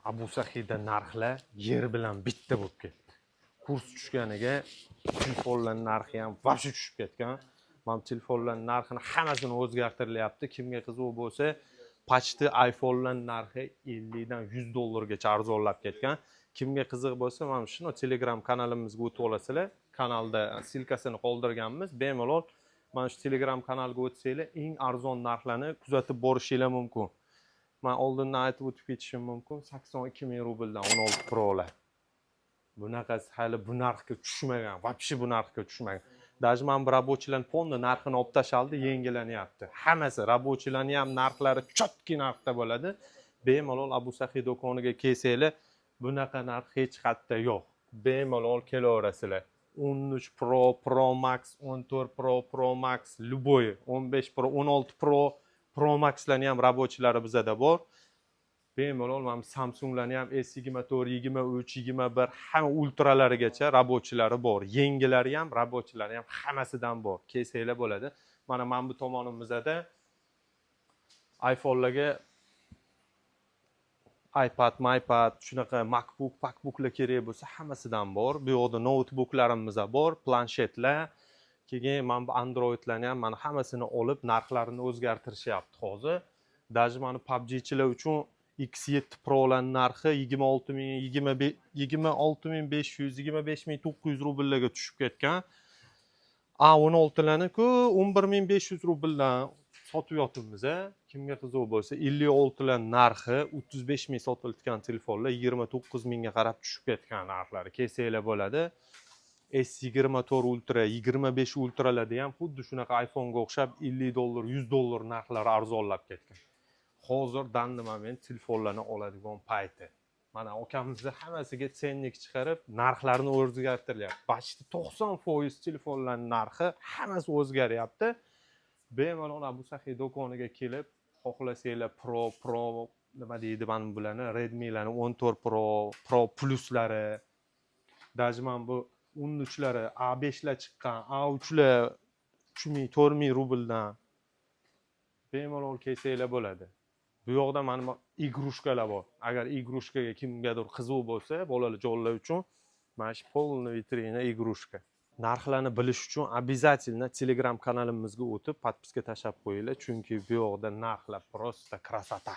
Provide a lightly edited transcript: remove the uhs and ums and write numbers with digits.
Abu Sahida narxlar yer bilan bitta bo'lib ketdi. Kurs tushganiga telefonlar narxi ham vobshe tushib ketgan. Mana telefonlar narxini hammasini o'zgartirilyapti. Kimga qiziq bo'lsa, почти iPhone'lar narxi 50 dan 100 dollargacha arzonlab ketgan. Kimga qiziq bo'lsa, mana shuni Telegram kanalimizga o'tib olasizlar. Kanalda silkasini qoldirganmiz. Bemalol mana shu Telegram kanalga o'tsanglar, eng arzon narxlarni kuzatib borishingiz mumkin. Men oldindan aytib o'tib ketishim mumkin. 82 ming rubldan 16 Pro'lar. Bunaqasi hali bu narxga tushmagan, vobshe bu narxga tushmagan. Даже men bu rabochilar fonda narxini olib tashaldi, yengillanyapti. Hammasi rabochilarning ham narxlari chotki narxda bo'ladi. Bemalol Abu Sahi do'koniga kelsanglar, bunaqa narx hech qayerda yo'q. Bemalol kelaverasizlar. 13 Pro, Pro Max, 14 Pro, Pro Max, любой, 15 Pro, 16 Pro, Pro Max'larni ham rabochilari bizada bor. Bemalol mana Samsung'larni ham S24, 23, 21 hamma ultralarigacha rabochilari bor. Yengilari ham, rabochilari ham hammasidan bor. Kelsanglar bo'ladi. Mana bu tomonimizda iPhone'larga iPad, shunaqa MacBook'lar kerak bo'lsa hammasidan bor. Bu yerda notebooklarimiz bor, planshetlar. Keyin mana bu Androidlarni ham mana hammasini olib narxlarini o'zgartirishyapti hozir. Даже mana PUBG'chilar uchun X7 Pro'lar narxi 26500, 25900 rubllarga tushib ketgan. A16larni-ku 11500 rubldan sotib yotibmiz. Kimga qiziq bo'lsa, 56lar narxi 35 ming sotilayotgan telefonlar 29 mingga qarab tushib ketgan narxlari. Kelsanglar bo'ladi. S24 Ultra, 25 Ultralarda ham xuddi shunaqa iPhone'ga o'xshab 50 dollar, 100 dollar narxlari arzonlab ketgan. Hozir danli moment telefonlarni oladigan payti. Mana okamizda hammasiga sennik chiqarib, narxlarni o'zgartiryapti. Почти 90% telefonlarning narxi hammasi o'zgaryapti. Bemalol Abu Sahi do'koniga kelib, xohlasanglar Pro nima deydi mana bularni, Redmi'larni 14 Pro Plus'lari, даже mana bu 13'lari, A5'lar chiqqan, A3'lar 3000, 4000 rubldan bemalol kelsanglar bo'ladi. Bu yoqda mana igrushkalar bor. Agar igrushkaga kimgadir qiziq bo'lsa, bolalar jonlar uchun mana shu полный vitrina igrushka. Narxlarni bilish uchun обязательно Telegram kanalimizga o'tib, podpiska tashlab qo'yinglar, chunki bu yoqda narxlar просто красота.